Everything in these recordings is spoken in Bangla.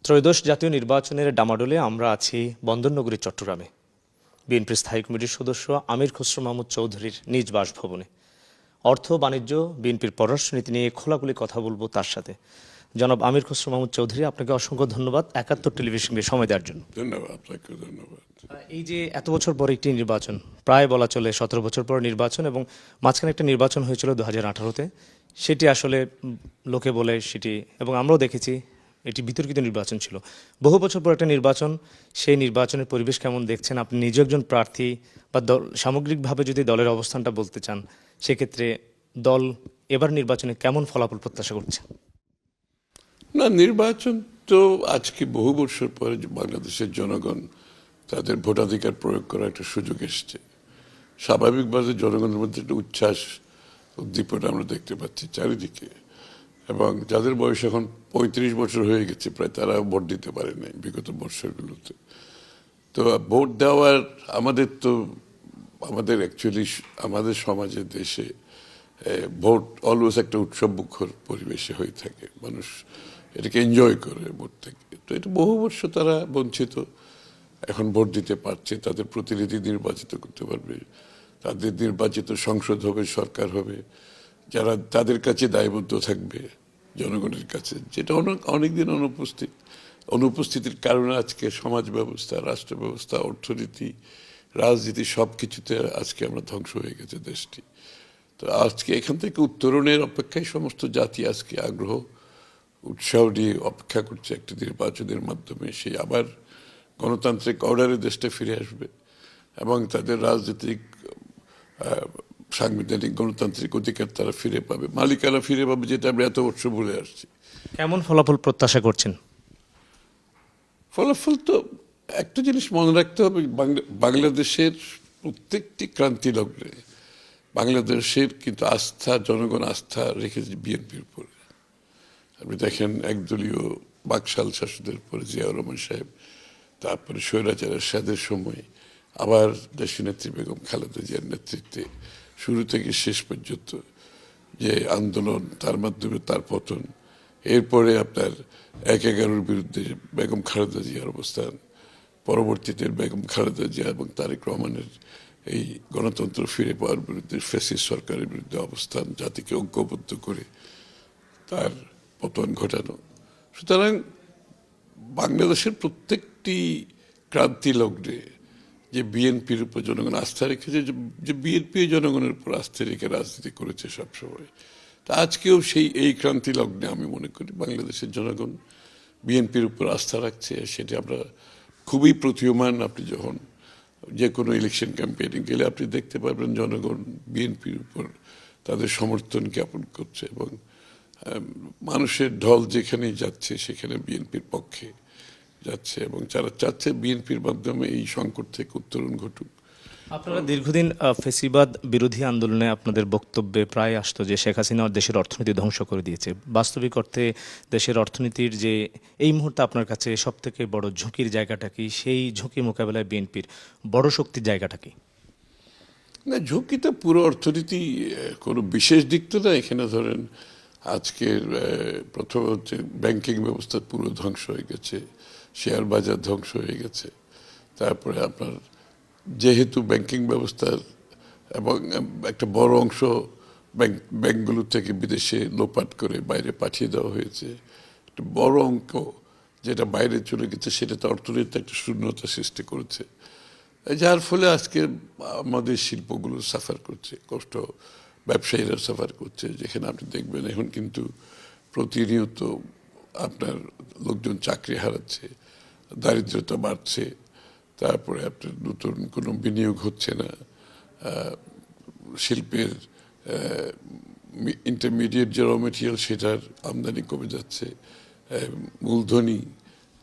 ত্রয়োদশ জাতীয় নির্বাচনের ডামাডোলে আমরা আছি বন্দরনগরী চট্টগ্রামে। বিএনপির স্থায়ী কমিটির সদস্য আমির খসরু মাহমুদ চৌধুরীর নিজ বাসভবনে। অর্থ বাণিজ্য, বিএনপির পররাষ্ট্রনীতি নিয়ে খোলাখুলি কথা বলবো তার সাথে। জনাব আমির খসরু মাহমুদ চৌধুরী, আপনাকে অসংখ্য ধন্যবাদ ৭১ টেলিভিশনকে সময় দেওয়ার জন্য। ধন্যবাদ, আপনাকে ধন্যবাদ। এই যে এত বছর পর একটি নির্বাচন, প্রায় বলা চলে ১৭ বছর পর নির্বাচন, এবং মাঝখানে একটা নির্বাচন হয়েছিল ২০১৮-তে। সেটি আসলে লোকে বলে সেটি, এবং আমরাও দেখেছি এটি বিতর্কিত নির্বাচন ছিল। বহু বছর পর একটা নির্বাচন, সেই নির্বাচনের পরিবেশ কেমন দেখছেন? আপনি নিজে একজন প্রার্থী, বা দল সামগ্রিকভাবে যদি দলের অবস্থানটা বলতে চান, সেক্ষেত্রে দল এবার নির্বাচনে কেমন ফলাফল প্রত্যাশা করছে? না, নির্বাচন তো আজকে বহু বছর পরে বাংলাদেশের জনগণ তাদের ভোটাধিকার প্রয়োগ করার একটা সুযোগ এসছে। স্বাভাবিকভাবে জনগণের মধ্যে একটা উচ্ছ্বাস, উদ্দীপনা আমরা দেখতে পাচ্ছি চারিদিকে। এবং যাদের বয়স এখন ৩৫ বছর হয়ে গেছে প্রায়, তারা ভোট দিতে পারে নাই বিগত বছরগুলোতে। তো ভোট দেওয়ার আমাদের অ্যাকচুয়ালি আমাদের সমাজে, দেশে ভোট অলওয়েজ একটা উৎসবমুখর পরিবেশে হয়ে থাকে। মানুষ এটাকে এনজয় করে ভোটটাকে। তো এটা বহু বর্ষ তারা বঞ্চিত, এখন ভোট দিতে পারছে, তাদের প্রতিনিধি নির্বাচিত করতে পারবে, তাদের নির্বাচিত সংসদ হবে, সরকার হবে, যারা তাদের কাছে দায়বদ্ধ থাকবে জনগণের কাছে, যেটা অনেকদিন অনুপস্থিতির কারণে আজকে সমাজ ব্যবস্থা, রাষ্ট্র ব্যবস্থা, অর্থনীতি, রাজনীতি সব কিছুতে আজকে আমরা ধ্বংস হয়ে গেছে দেশটি। তো আজকে এখান থেকে উত্তরণের অপেক্ষায় সমস্ত জাতি আজকে আগ্রহ, উৎসাহ নিয়ে অপেক্ষা করছে একটি নির্বাচনের মাধ্যমে সেই আবার গণতান্ত্রিক অর্ডারে দেশটা ফিরে আসবে এবং তাদের রাজনৈতিক, সাংবিধানিক, গণতান্ত্রিক অধিকার তারা ফিরে পাবে, মালিকানা ফিরে পাবে, যেটা আমরা এত বছর ভুলে আসছি। কেমন ফলাফল প্রত্যাশা করছেন? ফলাফল তো একটা জিনিস মনে রাখতে হবে, বাংলাদেশের প্রত্যেকটি ক্রান্তি লগ্নে বাংলাদেশের কিন্তু আস্থা, জনগণ আস্থা রেখেছে বিএনপির উপরে। আপনি দেখেন একদলীয় বাকশাল শাসনের পরে জিয়াউর রহমান সাহেব, তারপরে স্বৈরাচার এরশাদের সময়, আবার দেশনেত্রী বেগম খালেদা জিয়ার নেতৃত্বে শুরু থেকে শেষ পর্যন্ত যে আন্দোলন, তার মাধ্যমে তার পতন, এরপরে আপনার ১/১১-র বিরুদ্ধে বেগম খালেদা জিয়ার অবস্থান, পরবর্তীতে বেগম খালেদা জিয়া এবং তারেক রহমানের এই গণতন্ত্র ফিরে পাওয়ার বিরুদ্ধে ফ্যাসিস্ট সরকারের বিরুদ্ধে অবস্থান, জাতিকে ঐক্যবদ্ধ করে তার পতন ঘটানো। সুতরাং বাংলাদেশের প্রত্যেকটি ক্রান্তি লগ্নে যে বিএনপির উপর জনগণ আস্থা রেখেছে, যে বিএনপি জনগণের উপর আস্থা রেখে রাজনীতি করেছে সবসময়, তা আজকেও এই ক্রান্তি লগ্নে আমি মনে করি বাংলাদেশের জনগণ বিএনপির উপর আস্থা রাখছে। সেটা আমরা খুবই প্রতীয়মান। আপনি যখন যে কোনো ইলেকশন ক্যাম্পেইনে গেলে আপনি দেখতে পারবেন জনগণ বিএনপির উপর তাদের সমর্থন জ্ঞাপন করছে, এবং মানুষের ঢল যেখানেই যাচ্ছে সেখানে বিএনপির পক্ষে যাচ্ছে, এবং যারা চাচ্ছে বিএনপির মাধ্যমে এই সংকট থেকে উত্তরণ ঘটুক। আপনারা দীর্ঘদিন ফেসিবাদ বিরোধী আন্দোলনে আপনাদের বক্তব্যে প্রায় আসতো যে শেখ হাসিনা দেশের অর্থনীতি ধ্বংস করে দিয়েছে। বাস্তবিক অর্থে দেশের অর্থনীতির যে এই মুহূর্তে আপনার কাছে সবথেকে বড় ঝুঁকির জায়গাটা কি? সেই ঝুঁকি মোকাবেলায় বিএনপির বড় শক্তির জায়গাটা কি? না, ঝুঁকি তো পুরো অর্থনীতি, কোনো বিশেষ দিক তো না। এখানে ধরেন আজকের প্রথম হচ্ছে ব্যাংকিং ব্যবস্থা পুরো ধ্বংস হয়ে গেছে, শেয়ার বাজার ধ্বংস হয়ে গেছে। তারপরে আপনার যেহেতু ব্যাংকিং ব্যবস্থার এবং একটা বড় অংশ ব্যাংকগুলো থেকে বিদেশে লোপাট করে বাইরে পাঠিয়ে দেওয়া হয়েছে, একটা বড় অঙ্ক যেটা বাইরে চলে গেছে, সেটা তো অর্থনীতিতে একটা শূন্যতা সৃষ্টি করেছে, যার ফলে আজকে আমাদের শিল্পগুলো সাফার করছে, কষ্ট ব্যবসায়ীরা সাফার করছে। যেখানে আপনি দেখবেন এখন কিন্তু প্রতিনিয়ত আপনার লোকজন চাকরি হারাচ্ছে, দারিদ্রতা বাড়ছে, তারপরে আপনার নতুন কোনো বিনিয়োগ হচ্ছে না, শিল্পের ইন্টারমিডিয়েট যে র মেটেরিয়াল সেটার আমদানি কমে যাচ্ছে, মূলধনী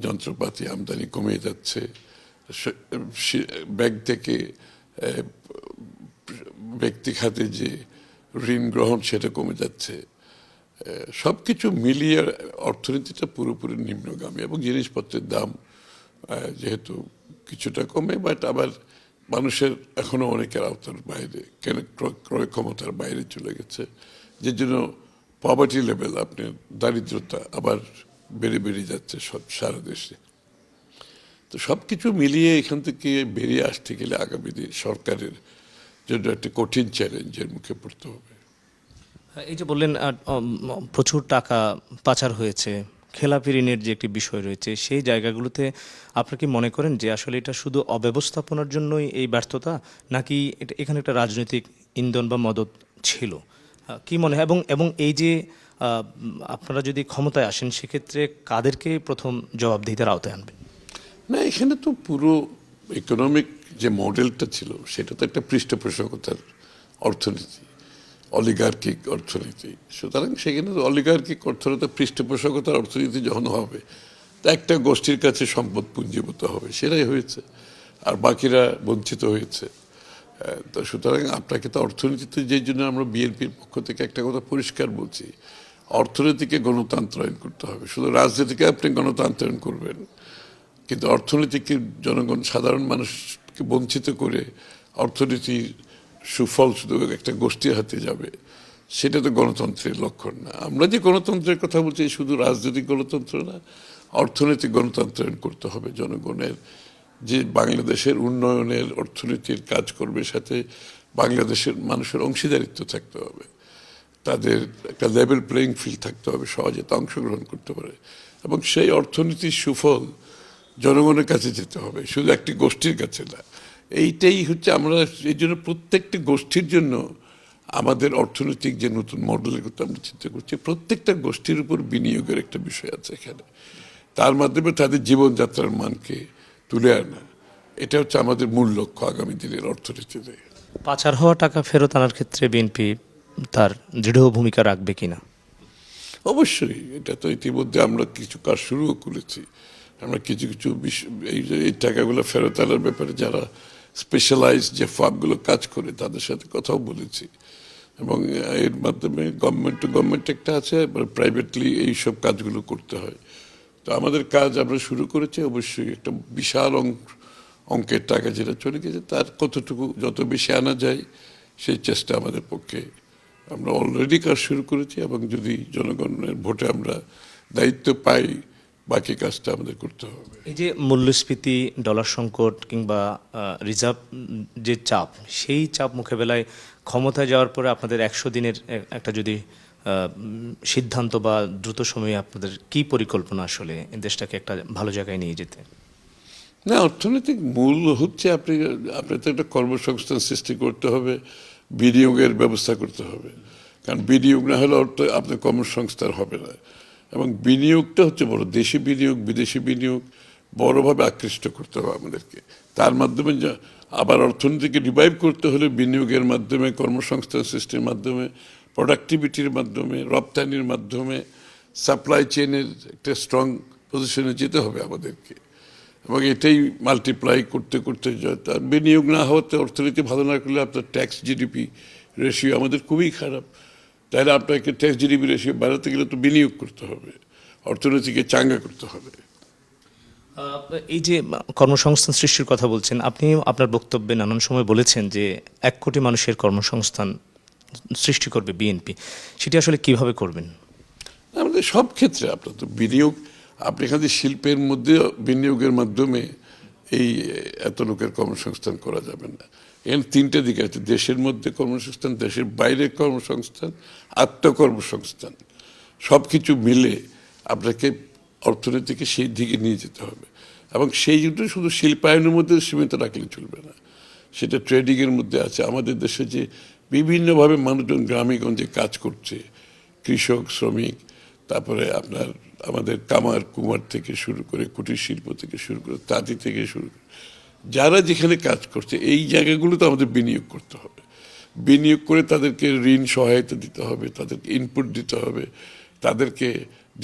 যন্ত্রপাতি আমদানি কমে যাচ্ছে, ব্যাংক থেকে ব্যক্তি খাতে যে ঋণ গ্রহণ সেটা কমে যাচ্ছে। সবকিছু মিলিয়ে অর্থনীতিটা পুরোপুরি নিম্নগামী, এবং জিনিসপত্রের দাম যেহেতু কিছুটা কমে, বাট আবার মানুষের এখনো অনেকের আওতার বাইরে, কেন ক্রয় ক্ষমতার বাইরে চলে গেছে, যে জন্য পভার্টি লেভেল, আপনার দারিদ্রতা আবার বেড়ে বেড়ে যাচ্ছে সব সারা দেশে। তো সব কিছু মিলিয়ে এখান থেকে বেরিয়ে আসতে গেলে আগামী দিন সরকারের জন্য একটা কঠিন চ্যালেঞ্জের মুখে পড়তে হবে। এই যে বললেন প্রচুর টাকা পাচার হয়েছে, খেলাপি ঋণের যে একটি বিষয় রয়েছে, সেই জায়গাগুলোতে আপনি কি মনে করেন যে আসলে এটা শুধু অব্যবস্থাপনার জন্যই এই ব্যর্থতা, নাকি এখানে একটা রাজনৈতিক ইন্ধন বা মদত ছিল? কি মনে হয়? এবং এবং এই যে আপনারা যদি ক্ষমতায় আসেন, সেক্ষেত্রে কাদেরকে প্রথম জবাবদিহিতার আওতায় আনবেন? না, এখানে তো পুরো ইকোনমিক যে মডেলটা ছিল সেটা তো একটা পৃষ্ঠপোষকতার অর্থনীতি, অলিগার্কিক অর্থনীতি। সুতরাং সেখানে তো অলিগার্কিক অর্থনীতি, পৃষ্ঠপোষকতার অর্থনীতি যখন হবে, তা একটা গোষ্ঠীর কাছে সম্পদ পুঞ্জীভূত হবে, সেটাই হয়েছে, আর বাকিরা বঞ্চিত হয়েছে। তো সুতরাং আপনাকে তো অর্থনীতিতে, যেই জন্য আমরা বিএনপির পক্ষ থেকে একটা কথা পরিষ্কার বলছি, অর্থনীতিকে গণতন্ত্রায়ন করতে হবে। শুধু রাজনীতিকে আপনি গণতন্ত্রায়ন করবেন, কিন্তু অর্থনীতিকে জনগণ, সাধারণ মানুষকে বঞ্চিত করে অর্থনীতির সুফল শুধু একটা গোষ্ঠীর হাতে যাবে, সেটা তো গণতন্ত্রের লক্ষণ না। আমরা যে গণতন্ত্রের কথা বলছি, শুধু রাজনৈতিক গণতন্ত্র না, অর্থনৈতিক গণতন্ত্রায়ন করতে হবে। জনগণের যে বাংলাদেশের উন্নয়নের, অর্থনীতির কাজ করবে, সাথে বাংলাদেশের মানুষের অংশীদারিত্ব থাকতে হবে, তাদের একটা লেভেল প্লেয়িং ফিল্ড থাকতে হবে, সহজে তা অংশগ্রহণ করতে পারে, এবং সেই অর্থনীতির সুফল জনগণের কাছে যেতে হবে, শুধু একটি গোষ্ঠীর কাছে না। এইটাই হচ্ছে, আমরা এই জন্য প্রত্যেকটি গোষ্ঠীর জন্য আমাদের অর্থনৈতিক যে নতুন মডেলের কথা আমরা চিন্তা করছি, প্রত্যেকটা গোষ্ঠীর উপর বিনিয়োগের একটা বিষয় আছে এখানে, তার মাধ্যমে তাদের জীবনযাত্রার মানকে তুলে আনা। এটা হচ্ছে আমাদের মূল লক্ষ্য আগামী দিনের অর্থনীতিতে। পাচার হওয়া টাকা ফেরত আনার ক্ষেত্রে বিএনপি তার দৃঢ় ভূমিকা রাখবে কিনা? অবশ্যই, এটা তো ইতিমধ্যে আমরা কিছু কাজ শুরুও করেছি। আমরা কিছু কিছু এই টাকাগুলো ফেরত আনার ব্যাপারে যারা স্পেশালাইজ যে ফার্মগুলো কাজ করে, তাদের সাথে কথাও বলেছি, এবং এর মাধ্যমে গভর্নমেন্ট টু গভর্নমেন্ট একটা আছে, প্রাইভেটলি এইসব কাজগুলো করতে হয়। তো আমাদের কাজ আমরা শুরু করেছি। অবশ্যই একটা বিশাল অঙ্কের টাকা যেটা চলে গেছে, তার কতটুকু যত বেশি আনা যায় সেই চেষ্টা আমাদের পক্ষে, আমরা অলরেডি কাজ শুরু করেছি, এবং যদি জনগণের ভোটে আমরা দায়িত্ব পাই, বাকি কাজটা আমাদের করতে হবে। এই যে মূল্যস্ফীতি, ডলার সংকট কিংবা রিজার্ভ যে চাপ, সেই চাপ মোকাবেলায় ক্ষমতায় যাওয়ার পরে আপনাদের 100 দিনের একটা যদি সিদ্ধান্ত বা দ্রুত সময়ে আপনাদের কি পরিকল্পনা আসলে দেশটাকে একটা ভালো জায়গায় নিয়ে যেতে? না, অর্থনৈতিক মূল হচ্ছে আপনি তো একটা কর্মসংস্থান সৃষ্টি করতে হবে, বিনিয়োগের ব্যবস্থা করতে হবে। কারণ বিনিয়োগ না হলে আপনার কর্মসংস্থান হবে না, এবং বিনিয়োগটা হচ্ছে বড়, দেশি বিনিয়োগ, বিদেশি বিনিয়োগ বড়ভাবে আকৃষ্ট করতে হবে আমাদেরকে। তার মাধ্যমে আবার অর্থনীতিকে রিভাইভ করতে হলে বিনিয়োগের মাধ্যমে, কর্মসংস্থান সৃষ্টির মাধ্যমে, প্রোডাক্টিভিটির মাধ্যমে, রপ্তানির মাধ্যমে, সাপ্লাই চেইনের একটা স্ট্রং পজিশনে যেতে হবে আমাদেরকে, এবং এটাই মাল্টিপ্লাই করতে করতে তার বিনিয়োগ না হওয়াতে, অর্থনীতি ভালো না করলে আপনার ট্যাক্স জিডিপি রেশিও আমাদের খুবই খারাপ। তাহলে আপনাকে ট্যাক্স জিডিপি রেশিও বাড়াতে গেলে তো বিনিয়োগ করতে হবে, অর্থনীতিকে চাঙ্গা করতে হবে। এই যে কর্মসংস্থান সৃষ্টির কথা বলছেন, আপনি আপনার বক্তব্যে নানান সময় বলেছেন যে 1 কোটি মানুষের কর্মসংস্থান সৃষ্টি করবে বিএনপি। সেটি আসলে কিভাবে করবেন? আমাদের সব ক্ষেত্রে আপনার তো বিনিয়োগ, আপনি এখানে শিল্পের মধ্যে বিনিয়োগের মাধ্যমে এই এত লোকের কর্মসংস্থান করা যাবে না। এখানে 3টে দিক আছে: দেশের মধ্যে কর্মসংস্থান, দেশের বাইরে কর্মসংস্থান, আত্মকর্মসংস্থান। সব কিছু মিলে আপনাকে অর্থনীতিকে সেই দিকে নিয়ে যেতে হবে, এবং সেই জন্য শুধু শিল্পায়নের মধ্যে সীমিত রাখলে চলবে না, সেটা ট্রেডিংয়ের মধ্যে আছে। আমাদের দেশে যে বিভিন্নভাবে মানুষজন গ্রামে গঞ্জে কাজ করছে, কৃষক, শ্রমিক, তারপরে আপনার আমাদের কামার কুমার থেকে শুরু করে, কুটির শিল্প থেকে শুরু করে, তাঁতি থেকে শুরু করে, যারা যেখানে কাজ করছে, এই জায়গাগুলোতে আমাদের বিনিয়োগ করতে হবে। বিনিয়োগ করে তাদেরকে ঋণ সহায়তা দিতে হবে, তাদেরকে ইনপুট দিতে হবে, তাদেরকে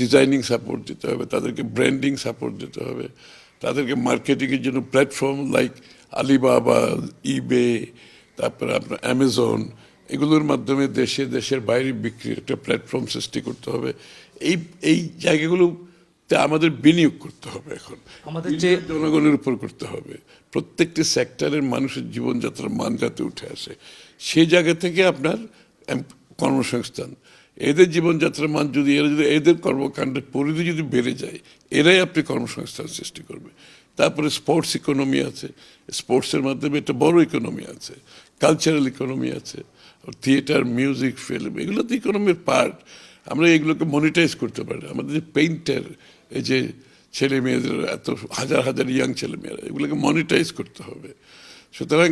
ডিজাইনিং সাপোর্ট দিতে হবে, তাদেরকে ব্র্যান্ডিং সাপোর্ট দিতে হবে, তাদেরকে মার্কেটিংয়ের জন্য প্ল্যাটফর্ম লাইক আলিবাবা, ইবে, তারপরে আপনার অ্যামাজন, এগুলোর মাধ্যমে দেশের বাইরে বিক্রির একটা প্ল্যাটফর্ম সৃষ্টি করতে হবে। এই জায়গাগুলোতে আমাদের বিনিয়োগ করতে হবে। এখন আমাদের যে জনগণের উপর করতে হবে, প্রত্যেকটি সেক্টরের মানুষের জীবনযাত্রার মান যাতে উঠে আসে, সেই জায়গা থেকে আপনার কর্মসংস্থান, এদের জীবনযাত্রার মান যদি এরা যদি এদের কর্মকাণ্ডের পরিধি যদি বেড়ে যায়, এরাই আপনি কর্মসংস্থান সৃষ্টি করবে। তারপরে স্পোর্টস ইকোনমি আছে, স্পোর্টসের মাধ্যমে একটা বড় ইকোনমি আছে, কালচারাল ইকোনমি আছে, থিয়েটার, মিউজিক, ফিল্ম, এগুলো তো ইকোনমির পার্ট। আমরা এগুলোকে মনিটাইজ করতে পারি। আমাদের যে পেইন্টার, এই যে ছেলে মেয়েদের এত হাজার হাজার ইয়াং ছেলে মেয়েরা, এগুলোকে মনিটাইজ করতে হবে। সুতরাং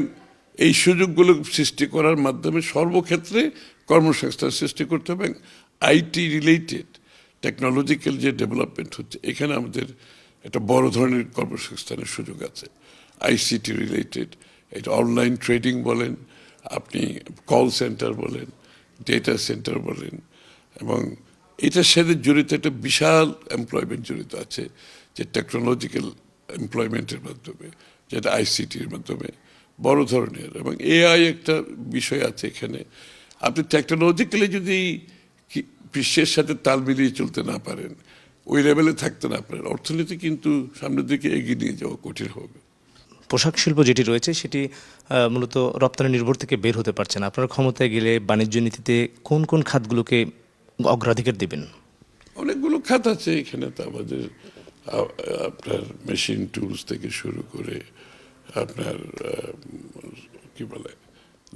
এই সুযোগগুলো সৃষ্টি করার মাধ্যমে সর্বক্ষেত্রে কর্মসংস্থান সৃষ্টি করতে হবে। আইটি রিলেটেড টেকনোলজিক্যাল যে ডেভেলপমেন্ট হচ্ছে, এখানে আমাদের একটা বড় ধরনের কর্মসংস্থানের সুযোগ আছে। আইসিটি রিলেটেড, এটা অনলাইন ট্রেডিং বলেন, আপনি কল সেন্টার বলেন, ডেটা সেন্টার বলেন, এবং এটার সাথে জড়িত একটা বিশাল এমপ্লয়মেন্ট জড়িত আছে, যে টেকনোলজিক্যাল এমপ্লয়মেন্টের মাধ্যমে, যেটা আইসিটির মাধ্যমে বড় ধরনের, এবং এআই একটা বিষয় আছে এখানে। আপনি টেকনোলজিক্যালি যদি বিশ্বের সাথে তাল মিলিয়ে চলতে না পারেন, ওই লেভেলে থাকতে না পারেন, অর্থনীতি কিন্তু সামনের দিকে এগিয়ে নিয়ে যাওয়া কঠিন হবে। পোশাক শিল্প যেটি রয়েছে সেটি মূলত রপ্তানি নির্ভর থেকে বের হতে পারছে না। আপনার ক্ষমতায় গেলে বাণিজ্য নীতিতে কোন কোন খাতগুলোকে অগ্রাধিকার দেবেন? অনেকগুলো খাত আছে এখানে। তো আমাদের আপনার মেশিন টুলস থেকে শুরু করে আপনার কি বলে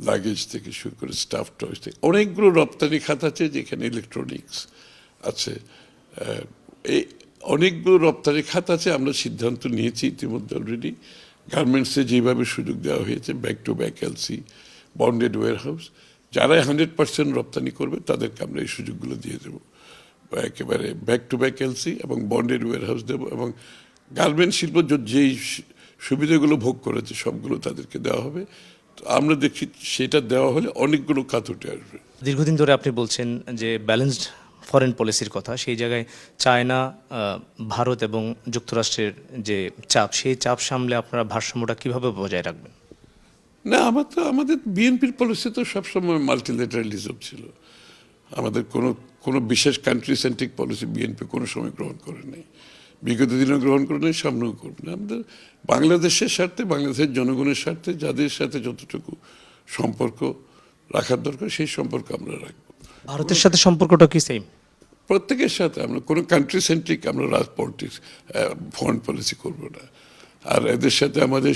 লাগেজ থেকে শুরু করে স্টাফ টয়েস থেকে অনেকগুলো রপ্তানি খাত আছে, যেখানে ইলেকট্রনিক্স আছে। এই অনেকগুলো রপ্তানি খাত আছে। আমরা সিদ্ধান্ত নিয়েছি ইতিমধ্যে অলরেডি। গার্মেন্টসে যেভাবে সুযোগ দেওয়া হয়েছে, back to back LC, bonded warehouse, যারা 100% রপ্তানি করবে তাদেরকে আমরা এই সুযোগগুলো দিয়ে দেবো। একেবারে ব্যাক টু ব্যাক এলসি এবং বন্ডেড ওয়্যারহাউস দেবো, এবং গার্মেন্টস শিল্প যেই সুবিধাগুলো ভোগ করেছে সবগুলো তাদেরকে দেওয়া হবে। তো আমরা দেখছি সেটা দেওয়া হলে অনেকগুলো খাত উঠে আসবে। দীর্ঘদিন ধরে আপনি বলছেন যে ব্যালেন্সড ফরেন পলিসির কথা, সেই জায়গায় চায়না, ভারত এবং যুক্তরাষ্ট্রের যে চাপ, সেই চাপ সামলে আপনারা ভারসাম্যটা কিভাবে বজায় রাখবেন? না, আমাদের বিএনপির পলিসি তো সবসময় মাল্টিল্যাটারালিজম ছিল। আমাদের কোনো বিশেষ কান্ট্রি সেন্ট্রিক পলিসি বিএনপি কোনো সময় গ্রহণ করে নাই, বিগত দিনও গ্রহণ করে নাই, সামনেও করবে না। আমাদের বাংলাদেশের স্বার্থে, বাংলাদেশের জনগণের স্বার্থে যাদের সাথে যতটুকু সম্পর্ক রাখার দরকার সেই সম্পর্ক আমরা রাখবো। ভারতের সাথে সম্পর্কটা কি সেম? প্রত্যেকের সাথে আমরা কোনো কান্ট্রি সেন্ট্রিক আমরা পলিটিক্স ফরেন পলিসি করবো না। আর এদের সাথে আমাদের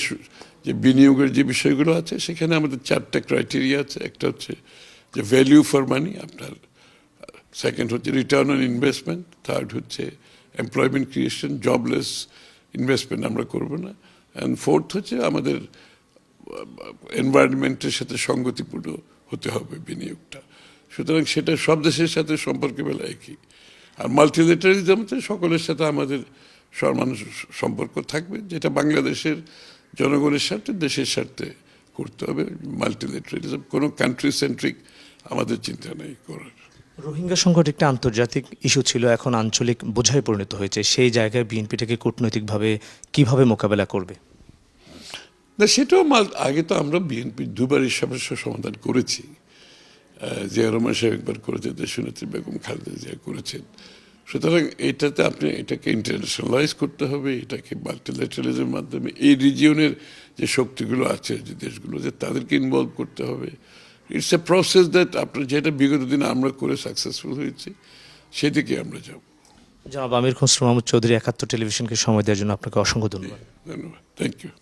যে বিনিয়োগের যে বিষয়গুলো আছে, সেখানে আমাদের 4টা ক্রাইটেরিয়া আছে। একটা হচ্ছে যে ভ্যালিউ ফর মানি আপনার, সেকেন্ড হচ্ছে রিটার্ন অন ইনভেস্টমেন্ট, থার্ড হচ্ছে এমপ্লয়মেন্ট ক্রিয়েশন, জবলেস ইনভেস্টমেন্ট আমরা করবো না, অ্যান্ড ফোর্থ হচ্ছে আমাদের এনভায়রনমেন্টের সাথে সঙ্গতিপূর্ণ হতে হবে বিনিয়োগটা। সুতরাং সেটা সব দেশের সাথে সম্পর্কে বেলা একই। আর মাল্টিল্যাটারালিজমতে সকলের সাথে আমাদের সমান সম্পর্ক থাকবে, যেটা বাংলাদেশের জনগণের স্বার্থে, দেশের স্বার্থে করতে হবে। মাল্টিল্যাটারালিজম কোনো কান্ট্রি সেন্ট্রিক আমাদের চিন্তা নেই করার। রোহিঙ্গা সংকট একটা আন্তর্জাতিক ইস্যু ছিল, এখন আঞ্চলিক বোঝায় পরিণত হয়েছে। সেই জায়গায় বিএনপিটাকে কূটনৈতিকভাবে কিভাবে মোকাবেলা করবে? না, সেটাও আগে তো আমরা বিএনপি দুবার এই সমস্যার সমাধান করেছি। জিয়া রহমান সাহেব একবার করেছেন, দেশনেত্রী বেগম খালেদা জিয়া করেছেন। সুতরাং এটাতে আপনি এটাকে ইন্টারন্যাশনালাইজ করতে হবে, এটাকে মাল্টিল্যাটারালিজমের মাধ্যমে এই রিজিয়নের যে শক্তিগুলো আছে, যে দেশগুলো, যে তাদেরকে ইনভলভ করতে হবে। ইটস এ প্রসেস দ্যাট আপনার যেটা বিগত দিনে আমরা করে সাকসেসফুল হয়েছি, সেদিকে আমরা যাব। জনাব আমির খসরু মাহমুদ চৌধুরী, ৭১ টেলিভিশনকে সময় দেওয়ার জন্য আপনাকে অসংখ্য ধন্যবাদ। ধন্যবাদ, থ্যাংক ইউ।